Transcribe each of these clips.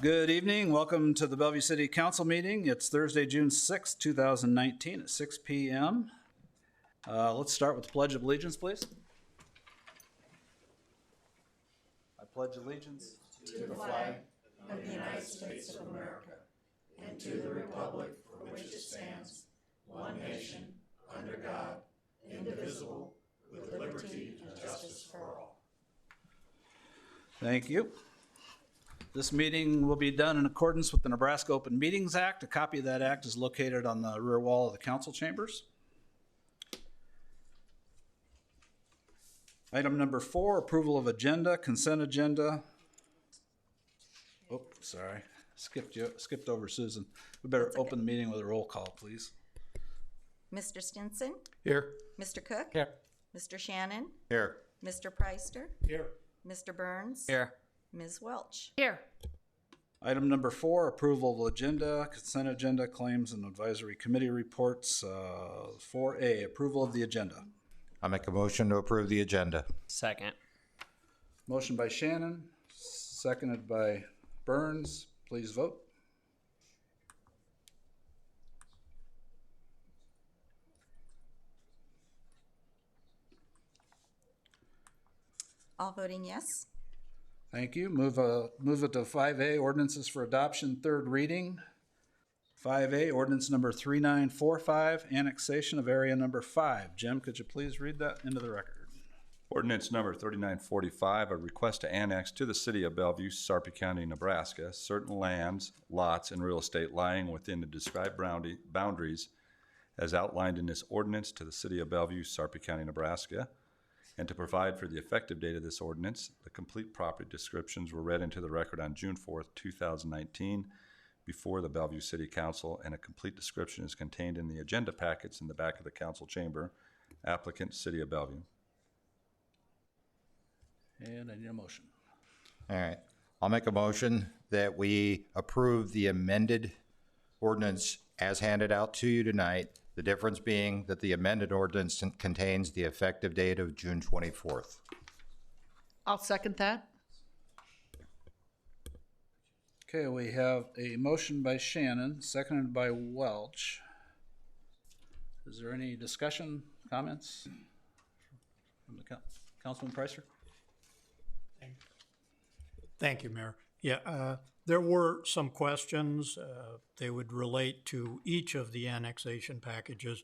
Good evening. Welcome to the Bellevue City Council meeting. It's Thursday, June 6th, 2019 at 6 p.m. Let's start with the Pledge of Allegiance, please. I pledge allegiance to the flag of the United States of America and to the republic for which it stands, one nation, under God, indivisible, with liberty and justice for all. Thank you. This meeting will be done in accordance with the Nebraska Open Meetings Act. A copy of that act is located on the rear wall of the council chambers. Item number 4, approval of agenda, consent agenda. Oh, sorry, skipped over Susan. We better open the meeting with a roll call, please. Mr. Stinson? Here. Mr. Cook? Here. Mr. Shannon? Here. Mr. Preister? Here. Mr. Burns? Here. Ms. Welch? Here. Item number 4, approval of agenda, consent agenda, claims and advisory committee reports. 4A, approval of the agenda. I'll make a motion to approve the agenda. Second. Motion by Shannon, seconded by Burns. Please vote. All voting yes. Thank you. Move it to 5A, ordinances for adoption, third reading. 5A, ordinance number 3945, annexation of area number 5. Jim, could you please read that into the record? Ordinance number 3945, a request to annex to the city of Bellevue, Sarpy County, Nebraska, certain lands, lots, and real estate lying within the described boundaries as outlined in this ordinance to the city of Bellevue, Sarpy County, Nebraska, and to provide for the effective date of this ordinance. The complete property descriptions were read into the record on June 4th, 2019 before the Bellevue City Council, and a complete description is contained in the agenda packets in the back of the council chamber. Applicant, City of Bellevue. And I need a motion. All right. I'll make a motion that we approve the amended ordinance as handed out to you tonight. The difference being that the amended ordinance contains the effective date of June 24th. I'll second that. Okay, we have a motion by Shannon, seconded by Welch. Is there any discussion, comments from the Councilman Preister? Thank you, Mayor. Yeah, there were some questions. They would relate to each of the annexation packages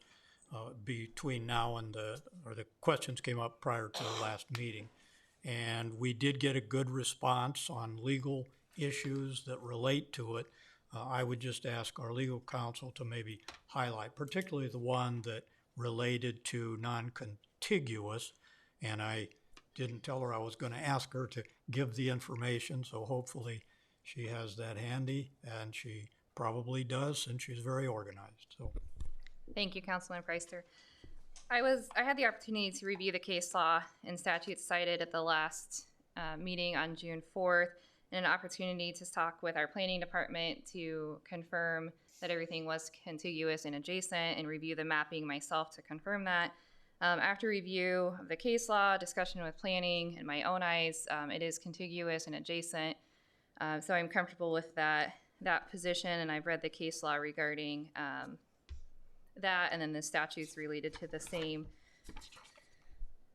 between now and the questions came up prior to the last meeting. And we did get a good response on legal issues that relate to it. I would just ask our legal counsel to maybe highlight, particularly the one that related to non-contiguous. And I didn't tell her I was going to ask her to give the information, so hopefully she has that handy, and she probably does since she's very organized. So, thank you, Councilman Preister. I had the opportunity to review the case law and statutes cited at the last meeting on June 4th, and an opportunity to talk with our planning department to confirm that everything was contiguous and adjacent, and review the mapping myself to confirm that. After review of the case law, discussion with planning, in my own eyes, it is contiguous and adjacent. So I'm comfortable with that position, and I've read the case law regarding that, and then the statutes related to the same,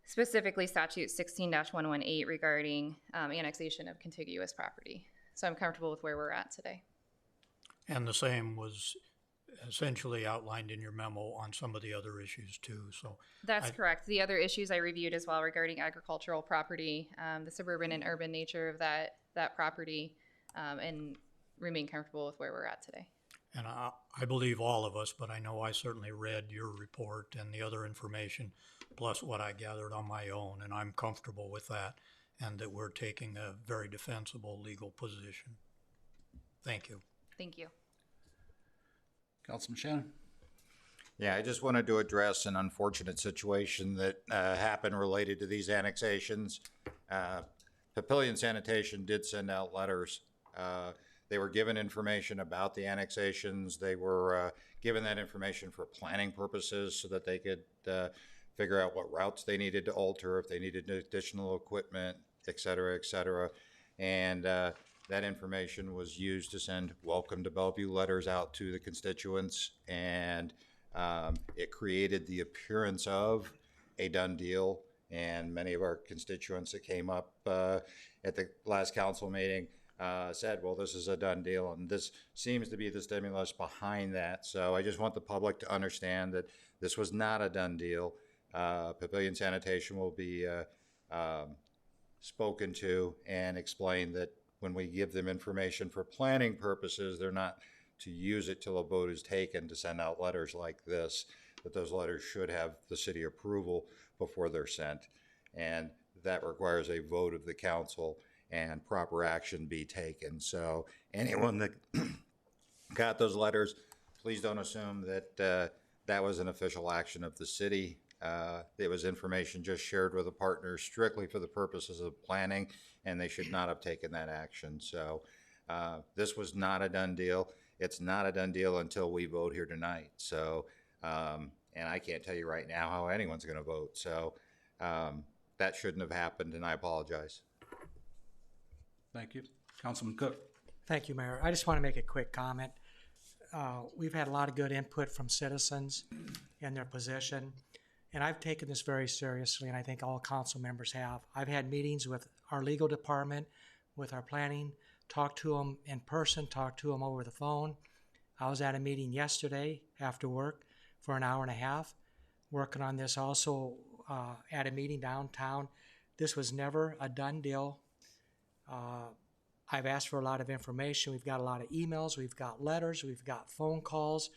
specifically statute 16-118 regarding annexation of contiguous property. So I'm comfortable with where we're at today. and the same was essentially outlined in your memo on some of the other issues too. So that's correct. The other issues I reviewed as well regarding agricultural property, the suburban and urban nature of that property, and remain comfortable with where we're at today. And I believe all of us, but I know I certainly read your report and the other information, plus what I gathered on my own, and I'm comfortable with that, and that we're taking a very defensible legal position. Thank you. Thank you. Councilman Shannon. Yeah, I just wanted to address an unfortunate situation that happened related to these annexations. Papillion Sanitation did send out letters. They were given information about the annexations. They were given that information for planning purposes so that they could figure out what routes they needed to alter, if they needed additional equipment, et cetera, et cetera. And that information was used to send welcome to Bellevue letters out to the constituents, and it created the appearance of a done deal. And many of our constituents that came up at the last council meeting said, well, this is a done deal, and this seems to be the stimulus behind that. So I just want the public to understand that this was not a done deal. Pavilion Sanitation will be spoken to and explain that when we give them information for planning purposes, they're not to use it till a vote is taken to send out letters like this, that those letters should have the city approval before they're sent. And that requires a vote of the council and proper action be taken. So anyone that got those letters, please don't assume that that was an official action of the city. It was information just shared with the partners strictly for the purposes of planning, and they should not have taken that action. So this was not a done deal. It's not a done deal until we vote here tonight. So, and I can't tell you right now how anyone's going to vote. So that shouldn't have happened, and I apologize. Thank you. Councilman Cook. Thank you, Mayor. I just want to make a quick comment. We've had a lot of good input from citizens and their position, and I've taken this very seriously, and I think all council members have. I've had meetings with our legal department, with our planning, talked to them in person, talked to them over the phone. I was at a meeting yesterday after work for an hour and a half, working on this also at a meeting downtown. This was never a done deal. I've asked for a lot of information. We've got a lot of emails, we've got letters, we've got phone calls,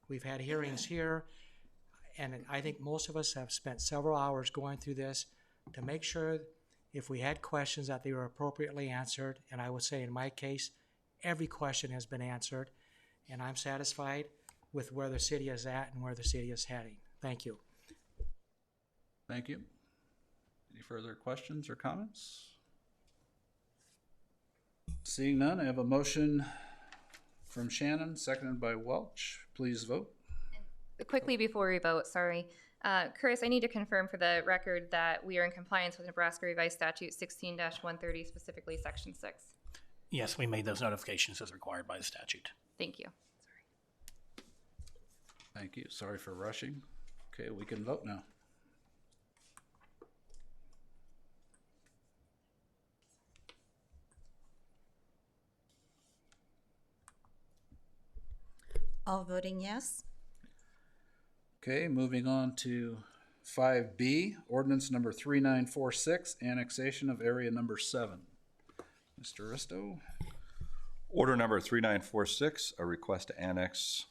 we've had hearings here, and I think most of us have spent several hours going through this to make sure if we had questions that they were appropriately answered, and I would say in my case, every question has been answered, and I'm satisfied with where the city is at and where the city is heading. Thank you. Thank you. Any further questions or comments? Seeing none, I have a motion from Shannon, seconded by Welch. Please vote. Quickly before we vote, sorry. Chris, I need to confirm for the record that we are in compliance with Nebraska Revised Statute 16-130, specifically Section 6. Yes, we made those notifications as required by the statute. Thank you. Thank you. Sorry for rushing. Okay, we can vote now. All voting yes. Okay, moving on to 5B, ordinance number 3946, annexation of area number 7. Mr. Risto. Order number 3946, a request to annex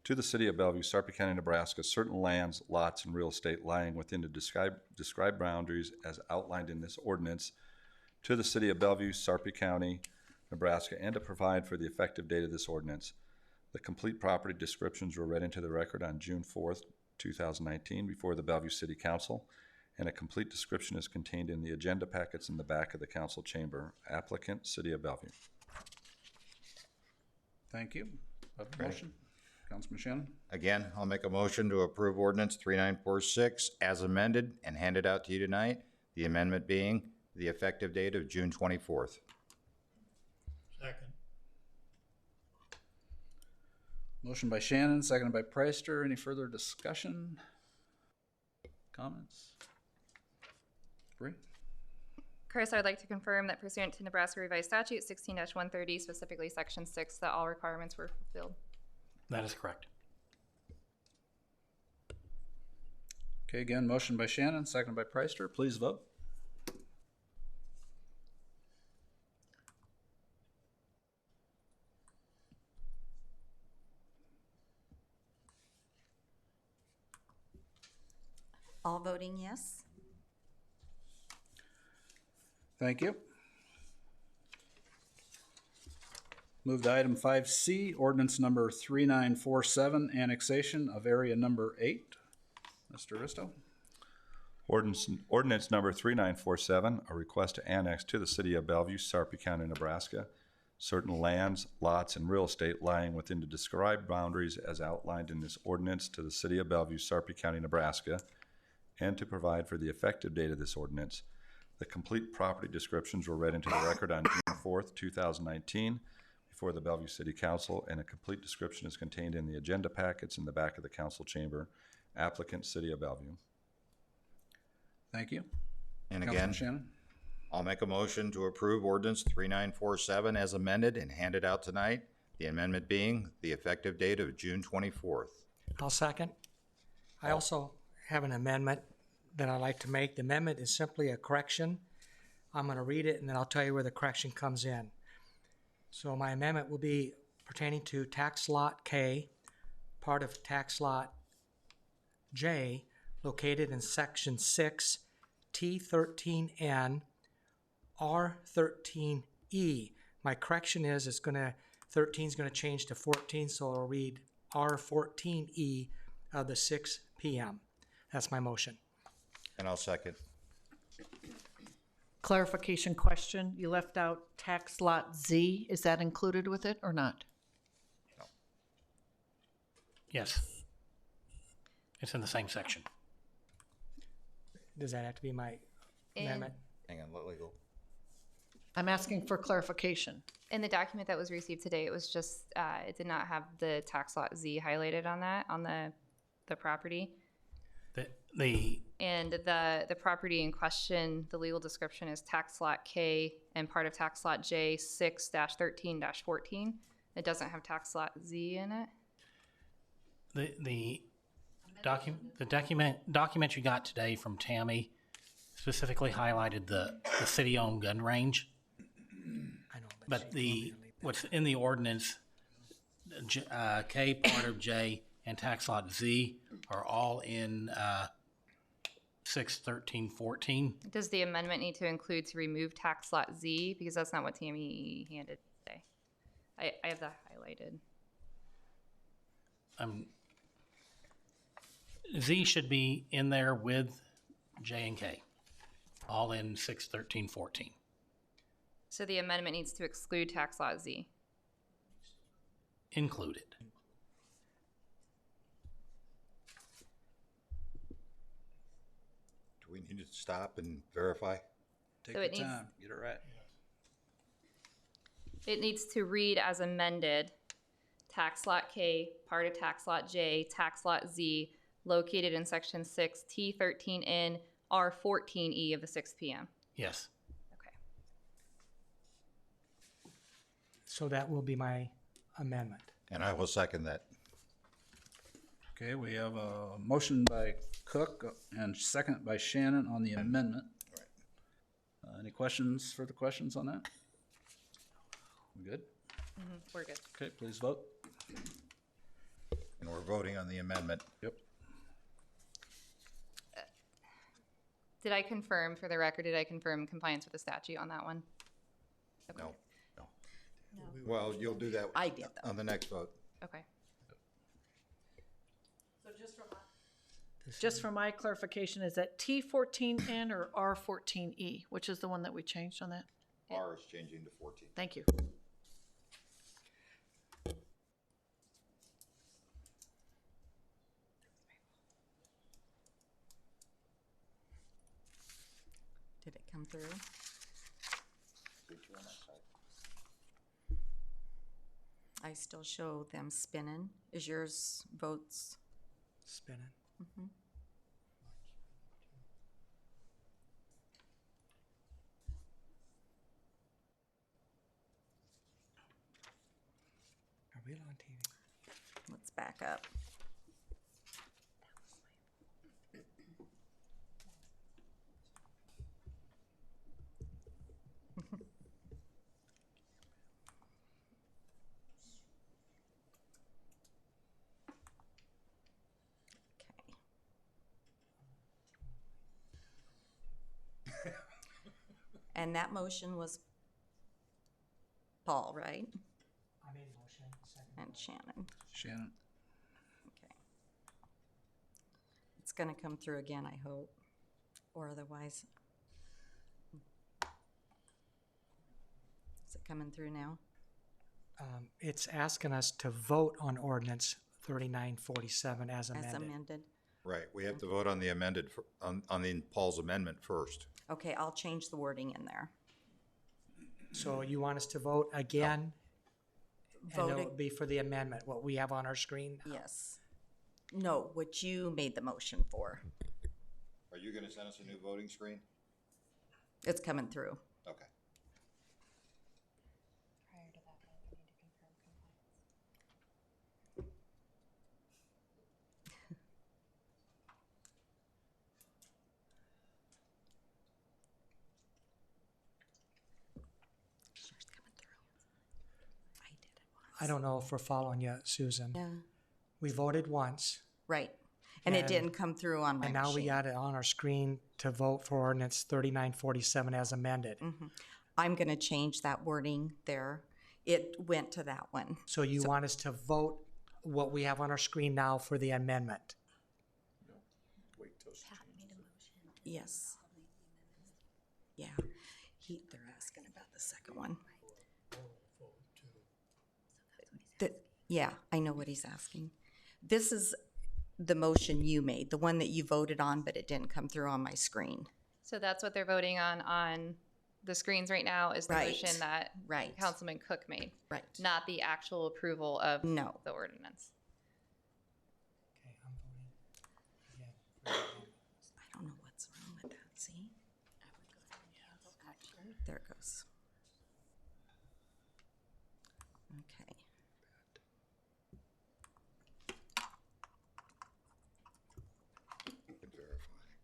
to the city of Bellevue, Sarpy County, Nebraska, certain lands, lots, and real estate lying within the described boundaries as outlined in this ordinance to the city of Bellevue, Sarpy County, Nebraska, and to provide for the effective date of this ordinance. The complete property descriptions were read into the record on June 4th, 2019 before the Bellevue City Council, and a complete description is contained in the agenda packets in the back of the council chamber. Applicant, City of Bellevue. Thank you. Have a motion. Councilman Shannon. Again, I'll make a motion to approve ordinance 3946 as amended and hand it out to you tonight. The amendment being the effective date of June 24th. Second. Motion by Shannon, seconded by Preister. Any further discussion? Comments? Bree? Chris, I'd like to confirm that pursuant to Nebraska Revised Statute 16-130, specifically Section 6, that all requirements were fulfilled. That is correct. Okay, again, motion by Shannon, seconded by Preister. Please vote. All voting yes. Thank you. Move to item 5C, ordinance number 3947, annexation of area number 8. Mr. Risto. Ordinance number 3947, a request to annex to the city of Bellevue, Sarpy County, Nebraska, certain lands, lots, and real estate lying within the described boundaries as outlined in this ordinance to the city of Bellevue, Sarpy County, Nebraska, and to provide for the effective date of this ordinance. The complete property descriptions were read into the record on June 4th, 2019, before the Bellevue City Council, and a complete description is contained in the agenda packets in the back of the council chamber. Applicant, City of Bellevue. Thank you. And Councilman again, Shannon? I'll make a motion to approve ordinance 3947 as amended and handed out tonight. The amendment being the effective date of June 24th. I'll second. I also have an amendment that I'd like to make. The amendment is simply a correction. I'm going to read it and then I'll tell you where the correction comes in. So my amendment will be pertaining to tax lot K, part of tax lot J, located in section 6, T13N, R13E. My correction is 13 is going to change to 14, so I'll read R14E of the 6 p.m. That's my motion. And I'll second. Clarification question, you left out tax lot Z, is that included with it or not? Yes. It's in the same section. Does that have to be my amendment? Hang on, let go. I'm asking for clarification. In the document that was received today, it was just, it did not have the tax lot Z highlighted on that, on the property. And the property in question, the legal description is tax lot K and part of tax lot J 6-13-14. It doesn't have tax lot Z in it. The document you got today from Tammy specifically highlighted the city-owned gun range. I know, But what's in the ordinance, K, part of J, and tax lot Z are all in 6-13-14. Does the amendment need to include to remove tax lot Z? Because that's not what Tammy handed today. I have that highlighted. Z should be in there with J and K, all in 6-13-14. So the amendment needs to exclude tax lot Z. Included. Do we need to stop and verify? Take So your it needs- time, get it right. It needs to read as amended, tax lot K, part of tax lot J, tax lot Z, located in section 6, T13N, R14E of the 6 p.m. Yes. Okay. So that will be my amendment. And I will second that. Okay, we have a motion by Cook and second by Shannon on the amendment. Any questions, further questions on that? We good? We're good. Okay, please vote. And we're voting on the amendment. Yep. Did I confirm, for the record, did I confirm compliance with the statute on that one? Okay. No. Well, you'll do that I did, though. on the next vote. Okay. So just for my clarification, is that T14N or R14E? Which is the one that we changed on that? R is changing to 14. Thank you. Did it come through? I still show them spinning. Is yours votes? Spinning. Are we on TV? Let's back up. Okay. And that motion was Paul, right? I made a motion. Second. And Shannon. Shannon, Okay. It's gonna come through again, I hope, or otherwise. Is it coming through now? It's asking us to vote on ordinance 3947 as As amended. amended? Right, we have to vote on the amended, on the Paul's amendment first. Okay, I'll change the wording in there. So you want us to vote again? And Vote it would be for the amendment, what we have on our screen? Yes. No, what you made the motion for. Are you gonna send us a new voting screen? It's coming through. Okay. Prior to that, we need to confirm compliance. It's coming through. I did it once. I don't know if we're following you, Susan. Yeah, We voted once, right. And it And- didn't come through on my and now we machine. got it on our screen to vote for ordinance 3947 as amended. I'm gonna change that wording there. It went to that one. So you want us to vote what we have on our screen now for the amendment? Yes. Yeah, they're asking about the second one. Yeah, I know what he's asking. This is the motion you made, the one that you voted on, but it didn't come through on my screen. So that's what they're voting on the screens right now is the Right. motion that Right. Councilman Cook made, Right. not the actual approval of No. the ordinance. Okay, I'm voting. Yeah. I don't know what's wrong with that, see? There it goes. Okay.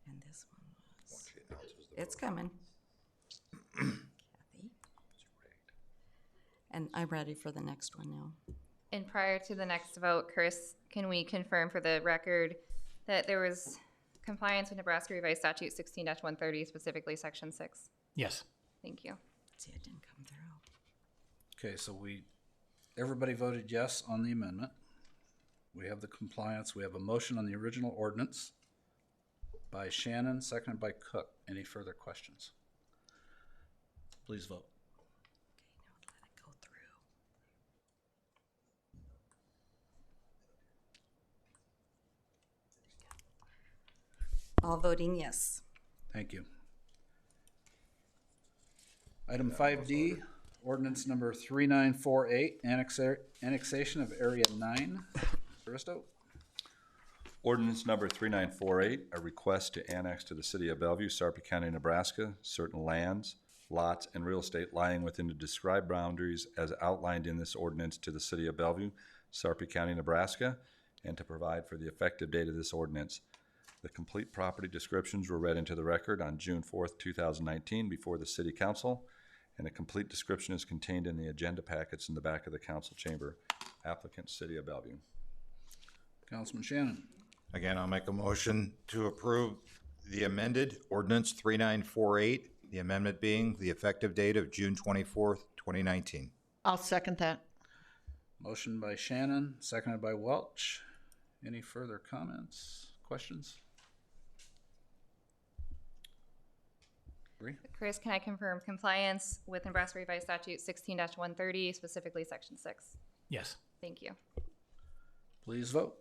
And this one was, it's coming. Kathy. And I'm ready for the next one now. And prior to the next vote, Chris, can we confirm for the record that there was compliance with Nebraska Revised Statute 16-130, specifically Section 6? Yes. Thank you. See, it didn't come through. Okay, so everybody voted yes on the amendment. We have the compliance. We have a motion on the original ordinance by Shannon, seconded by Cook. Any further questions? Please vote. Okay, now let it go through. All voting yes. Thank you. Item 5D, ordinance number 3948, annexation of Area 9. Bristow? Ordinance number 3948, a request to annex to the city of Bellevue, Sarpy County, Nebraska, certain lands, lots, and real estate lying within the described boundaries as outlined in this ordinance to the city of Bellevue, Sarpy County, Nebraska, and to provide for the effective date of this ordinance. The complete property descriptions were read into the record on June 4th, 2019 before the city council, and a complete description is contained in the agenda packets in the back of the council chamber. Applicant, City of Bellevue. Councilman Shannon? Again, I'll make a motion to approve the amended ordinance 3948, the amendment being the effective date of June 24th, 2019. I'll second that. Motion by Shannon, seconded by Welch. Any further comments, questions? Bree? Chris, can I confirm compliance with Nebraska Revised Statute 16-130, specifically Section 6? Yes. Thank you. Please vote.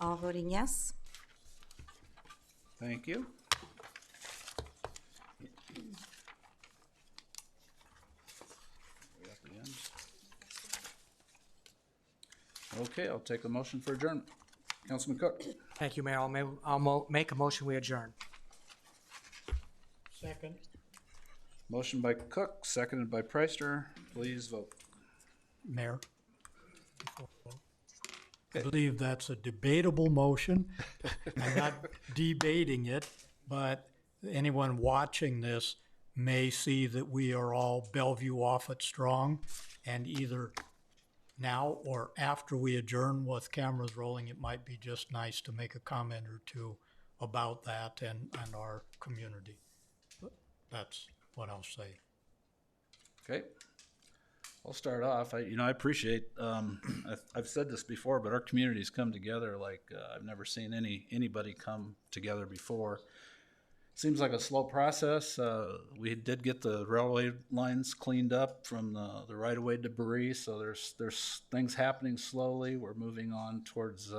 All voting yes. Thank you. We at the end? Okay, I'll take a motion for adjournment. Councilman Cook? Thank you, Mayor. Make a motion, we adjourn. Second. Motion by Cook, seconded by Preister. Please vote. Mayor? I believe that's a debatable motion. I'm not debating it, but anyone watching this may see that we are all Bellevue Offutt strong, and either now or after we adjourn with cameras rolling, it might be just nice to make a comment or two about that and our community. But that's what I'll say. Okay. I'll start off. I appreciate, I've said this before, but our communities come together like I've never seen anybody come together before. seems like a slow process. We did get the railway lines cleaned up from the right-of-way debris, so there's things happening slowly. We're moving on towards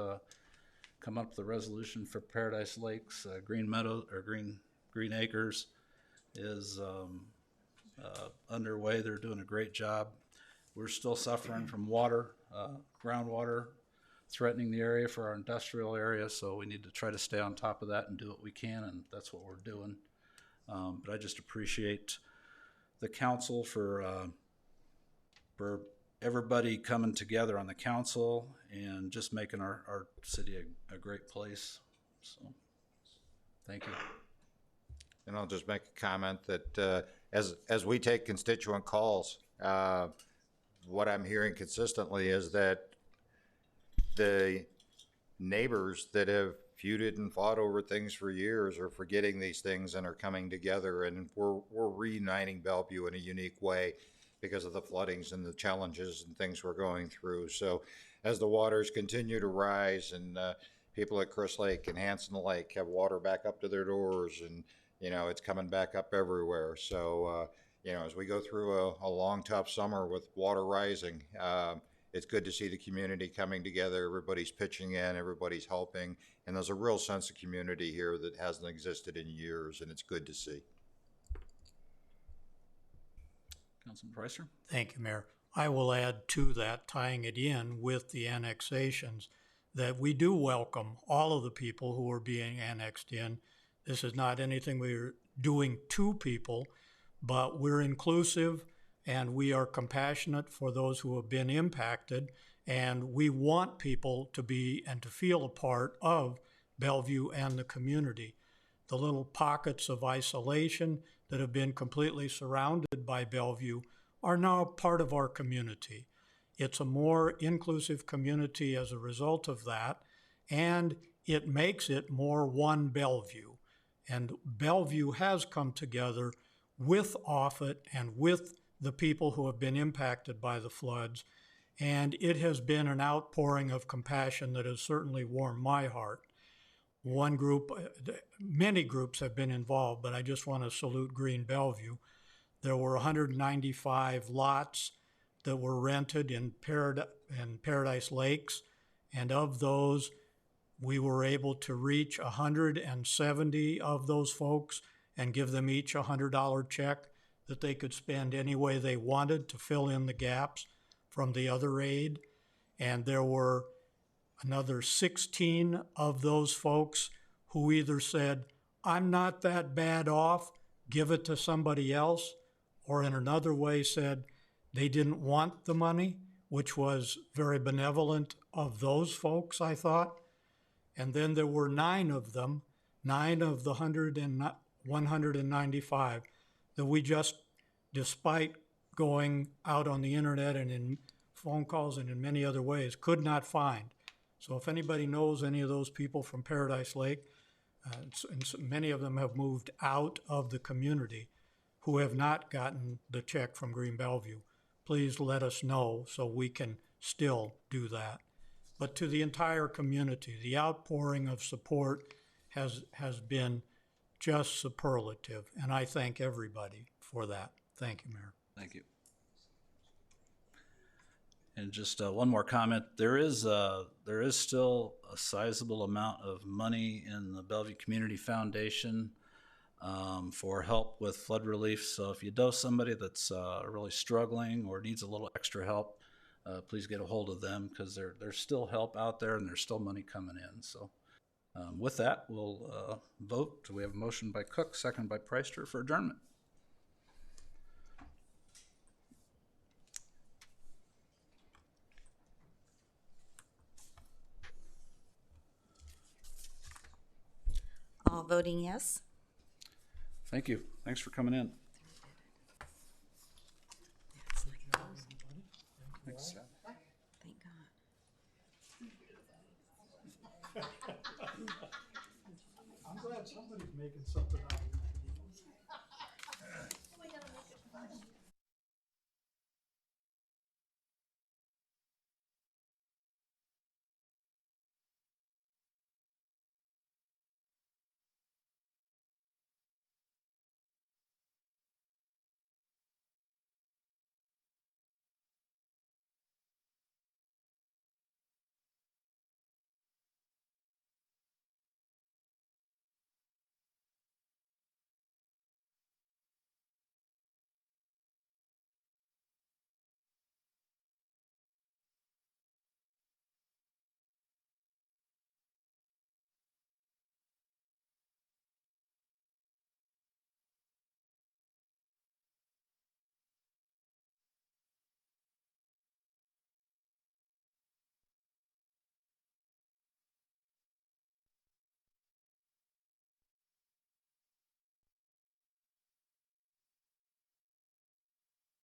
come up with a resolution for Paradise Lakes. Green Meadow or Green Acres is underway. They're doing a great job. We're still suffering from water, groundwater threatening the area for our industrial area, so we need to try to stay on top of that and do what we can, and that's what we're doing. But I just appreciate the council for everybody coming together on the council and just making our city a great place. So, thank you. And I'll just make a comment that as we take constituent calls, what I'm hearing consistently is that the neighbors that have feuded and fought over things for years are forgetting these things and are coming together, and we're reuniting Bellevue in a unique way because of the floodings and the challenges and things we're going through. So as the waters continue to rise and people at Chris Lake and Hanson Lake have water back up to their doors, and it's coming back up everywhere. So as we go through a long, tough summer with water rising, it's good to see the community coming together. Everybody's pitching in, everybody's helping, and there's a real sense of community here that hasn't existed in years, and it's good to see. Councilman Preister? Thank you, Mayor. I will add to that, tying it in with the annexations, that we do welcome all of the people who are being annexed in. This is not anything we're doing to people, but we're inclusive and we are compassionate for those who have been impacted, and we want people to be and to feel a part of Bellevue and the community. The little pockets of isolation that have been completely surrounded by Bellevue are now part of our community. It's a more inclusive community as a result of that, and it makes it more one Bellevue. And Bellevue has come together with Offutt and with the people who have been impacted by the floods, and it has been an outpouring of compassion that has certainly warmed my heart. One group, many groups have been involved, but I just want to salute Green Bellevue. There were 195 lots that were rented in Paradise Lakes, and of those, we were able to reach 170 of those folks and give them each a $100 check that they could spend any way they wanted to fill in the gaps from the other aid. And there were another 16 of those folks who either said, I'm not that bad off, give it to somebody else, or in another way said they didn't want the money, which was very benevolent of those folks, I thought. And then there were 9 of them, 9 of the 195 that we just, despite going out on the internet and in phone calls and in many other ways, could not find. So if anybody knows any of those people from Paradise Lake, and many of them have moved out of the community who have not gotten the check from Green Bellevue, please let us know so we can still do that. But to the entire community, the outpouring of support has been just superlative, and I thank everybody for that. Thank you, Mayor. Thank you. And just one more comment. There is still a sizable amount of money in the Bellevue Community Foundation for help with flood relief. So if you know somebody that's really struggling or needs a little extra help, please get a hold of them, because there's still help out there and there's still money coming in. So with that, we'll vote. We have a motion by Cook, second by Preister for adjournment. All voting yes. Thank you. Thanks for coming in. Thanks. Thank God. I'm glad somebody's making something out of it.